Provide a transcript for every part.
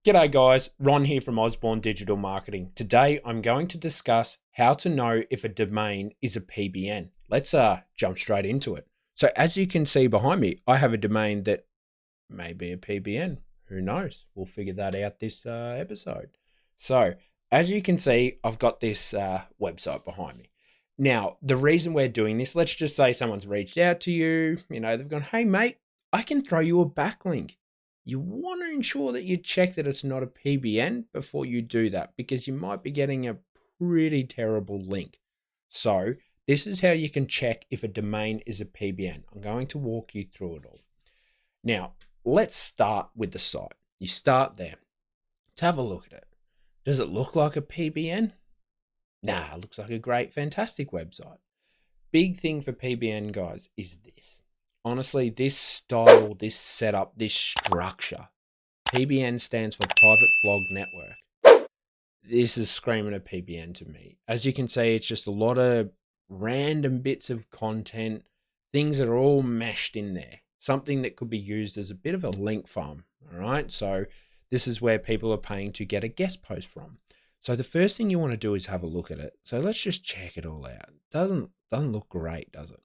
G'day guys, Ron here from Osborne Digital Marketing. Today I'm going to discuss how to know if a domain is a PBN. Let's jump straight into it. So as you can see behind me, I have a domain that may be a PBN. Who knows? We'll figure that out this episode. So as you can see, I've got this website behind me. Now, the reason we're doing this, let's just say someone's reached out to you, they've gone, hey mate, I can throw you a backlink. You want to ensure that you check that it's not a PBN before you do that, because you might be getting a pretty terrible link. So this is how you can check if a domain is a PBN. I'm going to walk you through it all. Now, let's start with the site. You start there to have a look at it. Does it look like a PBN? Nah, it looks like a great, fantastic website. Big thing for PBN guys is this. Honestly, this style, this setup, this structure, PBN stands for Private Blog Network. This is screaming a PBN to me. As you can see, it's just a lot of random bits of content, things that are all meshed in there. Something that could be used as a bit of a link farm, all right? So this is where people are paying to get a guest post from. So the first thing you want to do is have a look at it. So let's just check it all out. Doesn't look great, does it?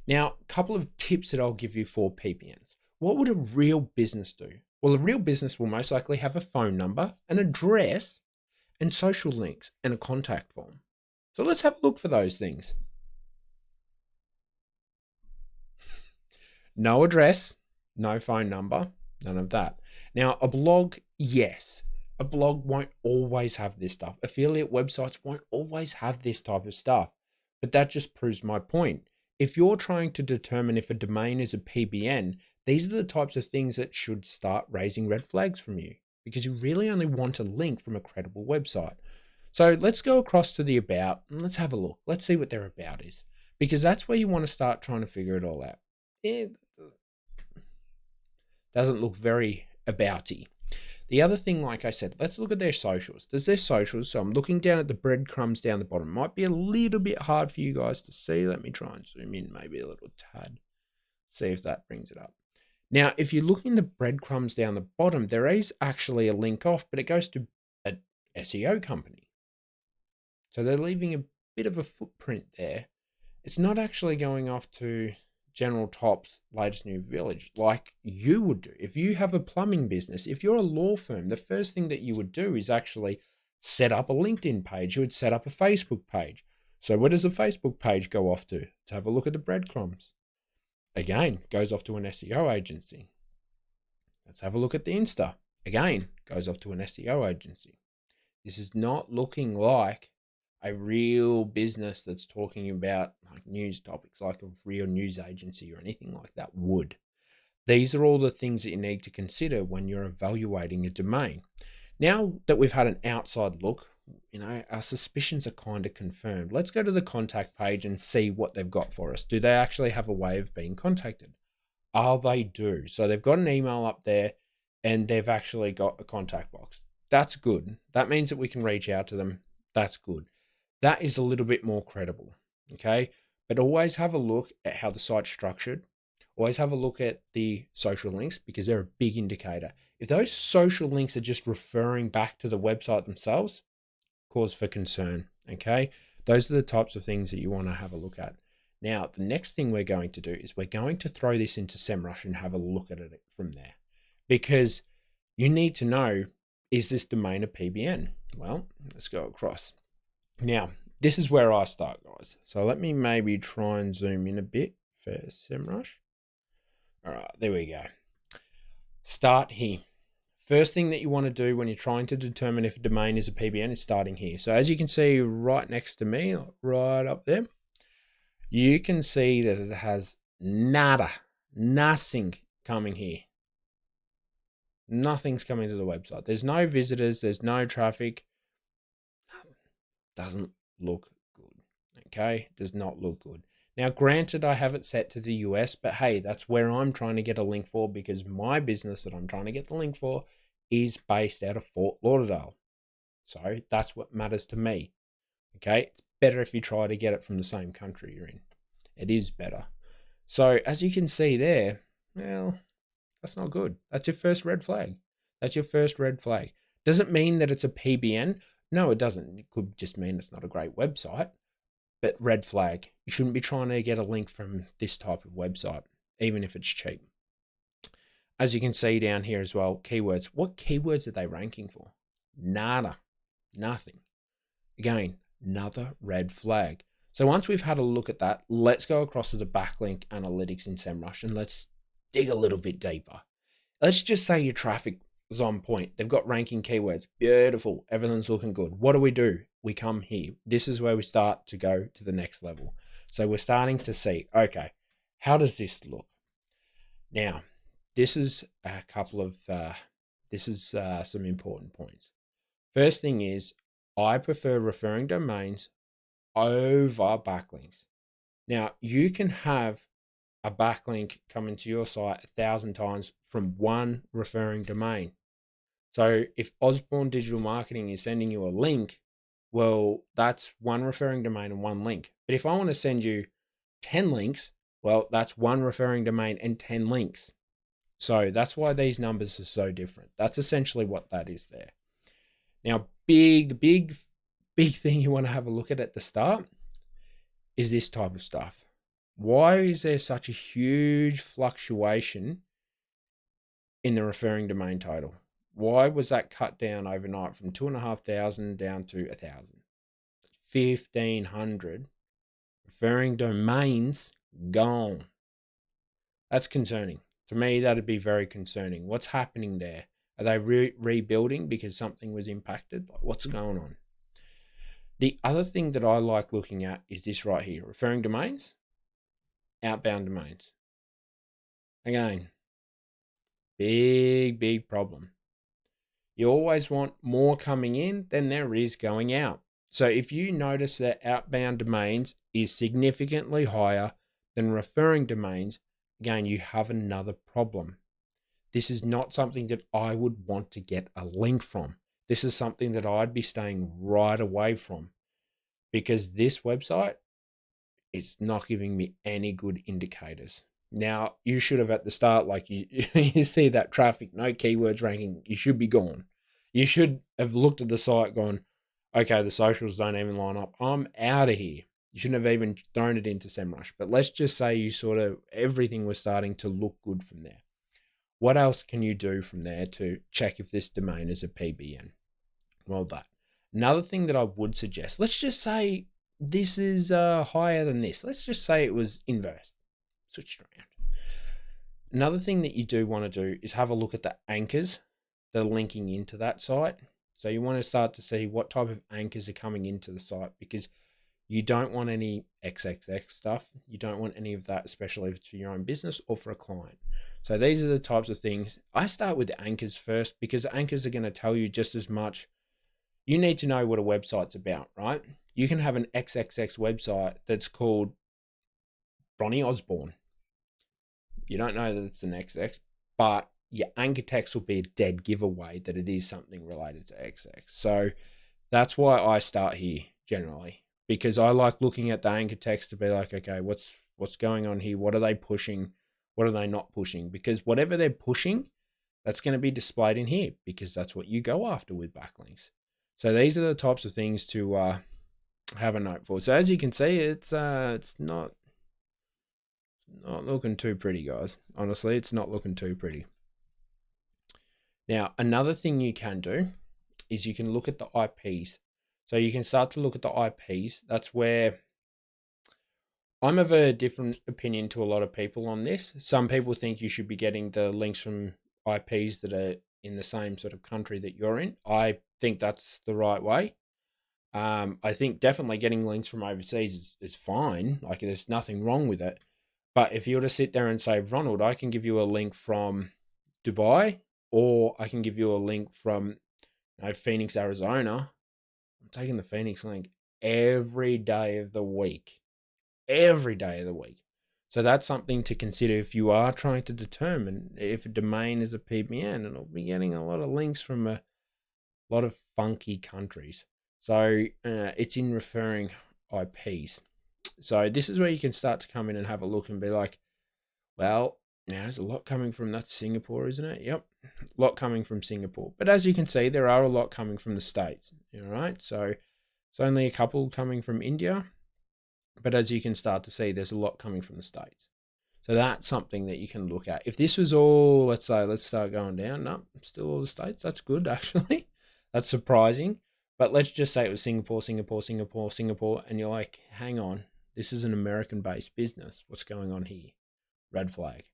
Now, a couple of tips that I'll give you for PBNs. What would a real business do? Well, a real business will most likely have a phone number, an address, and social links, and a contact form. So let's have a look for those things. No address, no phone number, none of that. Now, a blog, yes. A blog won't always have this stuff. Affiliate websites won't always have this type of stuff. But that just proves my point. If you're trying to determine if a domain is a PBN, these are the types of things that should start raising red flags from you, because you really only want a link from a credible website. So let's go across to the about and let's have a look. Let's see what their about is, because that's where you want to start trying to figure it all out. It doesn't look very abouty. The other thing, like I said, let's look at their socials. Does their socials, so I'm looking down at the breadcrumbs down the bottom. Might be a little bit hard for you guys to see. Let me try and zoom in maybe a little tad. See if that brings it up. Now, if you look in the breadcrumbs down the bottom, there is actually a link off, but it goes to an SEO company. So they're leaving a bit of a footprint there. It's not actually going off to General Top's latest new village like you would do. If you have a plumbing business, if you're a law firm, the first thing that you would do is actually set up a LinkedIn page. You would set up a Facebook page. So where does the Facebook page go off to? Let's have a look at the breadcrumbs. Again, goes off to an SEO agency. Let's have a look at the Insta. Again, goes off to an SEO agency. This is not looking like a real business that's talking about like news topics, like a real news agency or anything like that would. These are all the things that you need to consider when you're evaluating a domain. Now that we've had an outside look, our suspicions are kind of confirmed. Let's go to the contact page and see what they've got for us. Do they actually have a way of being contacted? They do. So they've got an email up there and they've actually got a contact box. That's good. That means that we can reach out to them. That's good. That is a little bit more credible, okay? But always have a look at how the site's structured. Always have a look at the social links, because they're a big indicator. If those social links are just referring back to the website themselves, cause for concern, okay? Those are the types of things that you want to have a look at. Now, the next thing we're going to do is we're going to throw this into SEMrush and have a look at it from there, because you need to know, is this domain a PBN? Well, let's go across. Now, this is where I start, guys. So let me maybe try and zoom in a bit for SEMrush. All right, there we go. Start here. First thing that you want to do when you're trying to determine if a domain is a PBN is starting here. So as you can see right next to me, right up there, you can see that it has nothing coming here. Nothing's coming to the website. There's no visitors. There's no traffic. Doesn't look good, okay? Does not look good. Now, granted, I have it set to the US, but hey, that's where I'm trying to get a link for, because my business that I'm trying to get the link for is based out of Fort Lauderdale. So that's what matters to me, okay? It's better if you try to get it from the same country you're in. It is better. So as you can see there, well, that's not good. That's your first red flag. That's your first red flag. Does it mean that it's a PBN? No, it doesn't. It could just mean it's not a great website. But red flag. You shouldn't be trying to get a link from this type of website, even if it's cheap. As you can see down here as well, keywords. What keywords are they ranking for? Nada. Nothing. Again, another red flag. So once we've had a look at that, let's go across to the backlink analytics in SEMrush and let's dig a little bit deeper. Let's just say your traffic is on point. They've got ranking keywords. Beautiful. Everything's looking good. What do? We come here. This is where we start to go to the next level. So we're starting to see, okay, how does this look? Now, this is a couple of, some important points. First thing is, I prefer referring domains over backlinks. Now, you can have a backlink coming to your site 1,000 times from one referring domain. So if Osborne Digital Marketing is sending you a link, well, that's one referring domain and one link. But if I want to send you 10 links, well, that's one referring domain and 10 links. So that's why these numbers are so different. That's essentially what that is there. Now, the big thing you want to have a look at the start is this type of stuff. Why is there such a huge fluctuation in the referring domain total? Why was that cut down overnight from 2,500 down to 1,000? 1,500 referring domains gone. That's concerning. To me, that'd be very concerning. What's happening there? Are they rebuilding because something was impacted? What's going on? The other thing that I like looking at is this right here. Referring domains, outbound domains. Again, big problem. You always want more coming in than there is going out. So if you notice that outbound domains is significantly higher than referring domains, again, you have another problem. This is not something that I would want to get a link from. This is something that I'd be staying right away from, because this website, it's not giving me any good indicators. Now, you should have at the start, like you see that traffic, no keywords ranking, you should be gone. You should have looked at the site gone, okay, the socials don't even line up. I'm out of here. You shouldn't have even thrown it into SEMrush. But let's just say you everything was starting to look good from there. What else can you do from there to check if this domain is a PBN? Well, that. Another thing that I would suggest, let's just say this is higher than this. Let's just say it was inverse. Switched around. Another thing that you do want to do is have a look at the anchors that are linking into that site. So you want to start to see what type of anchors are coming into the site, because you don't want any XXX stuff. You don't want any of that, especially if it's for your own business or for a client. So these are the types of things. I start with the anchors first, because the anchors are going to tell you just as much. You need to know what a website's about, right? You can have an XXX website that's called Ronnie Osborne. You don't know that it's an XX, but your anchor text will be a dead giveaway that it is something related to XX. So that's why I start here generally, because I like looking at the anchor text to be like, okay, what's going on here? What are they pushing? What are they not pushing? Because whatever they're pushing, that's going to be displayed in here, because that's what you go after with backlinks. So these are the types of things to have a note for. So as you can see, it's not looking too pretty, guys. Honestly, it's not looking too pretty. Now, another thing you can do is you can look at the IPs. So you can start to look at the IPs. That's where I'm of a different opinion to a lot of people on this. Some people think you should be getting the links from IPs that are in the same sort of country that you're in. I think that's the right way. I think definitely getting links from overseas is fine. Like, there's nothing wrong with it. But if you were to sit there and say, Ronald, I can give you a link from Dubai, or I can give you a link from Phoenix, Arizona, I'm taking the Phoenix link every day of the week. Every day of the week. So that's something to consider if you are trying to determine if a domain is a PBN, and it'll be getting a lot of links from a lot of funky countries. So it's in referring IPs. So this is where you can start to come in and have a look and be like, well, now there's a lot coming from that Singapore, isn't it? Yep. coming from Singapore. But as you can see, there are a lot coming from the States. All right, so it's only a couple coming from India. But as you can start to see, there's a lot coming from the States. So that's something that you can look at. If this was all, let's start going down. No, still all the States. That's good, actually. That's surprising. But let's just say it was Singapore, and you're like, hang on, this is an American-based business. What's going on here? Red flag.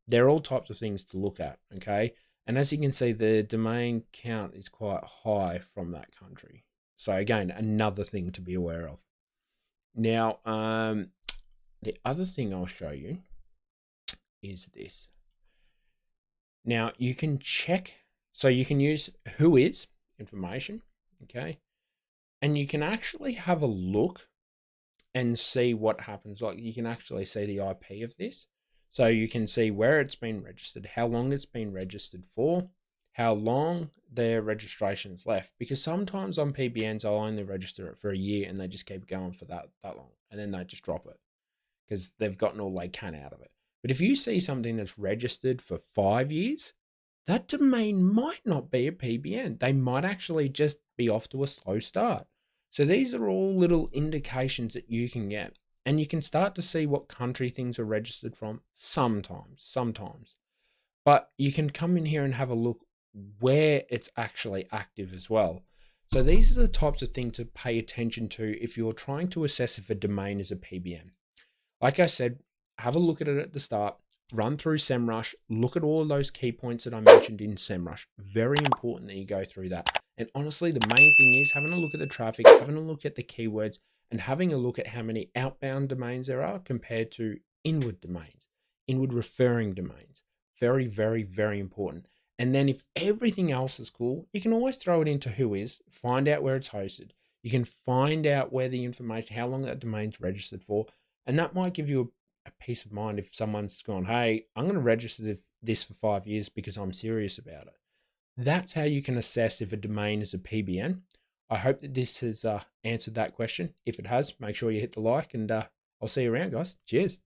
There are all types of things to look at, okay? And as you can see, the domain count is quite high from that country. So again, another thing to be aware of. Now, the other thing I'll show you is this. Now, you can check, so you can use who is information, okay? And you can actually have a look and see what happens. Like, you can actually see the IP of this. So you can see where it's been registered, how long it's been registered for, how long their registration is left. Because sometimes on PBNs, I'll only register it for a year and they just keep going for that long. And then they just drop it because they've gotten all they can out of it. But if you see something that's registered for 5 years, that domain might not be a PBN. They might actually just be off to a slow start. So these are all little indications that you can get. And you can start to see what country things are registered from sometimes. But you can come in here and have a look where it's actually active as well. So these are the types of things to pay attention to if you're trying to assess if a domain is a PBN. Like I said, have a look at it at the start, run through SEMrush, look at all of those key points that I mentioned in SEMrush. Very important that you go through that. And honestly, the main thing is having a look at the traffic, having a look at the keywords, and having a look at how many outbound domains there are compared to inward domains, inward referring domains. Very, very, very important. And then if everything else is cool, you can always throw it into who is, find out where it's hosted. You can find out where the information, how long that domain's registered for, and that might give you a peace of mind if someone's gone, hey, I'm going to register this for 5 years because I'm serious about it. That's how you can assess if a domain is a PBN. I hope that this has answered that question. If it has, make sure you hit the like, and I'll see you around, guys. Cheers.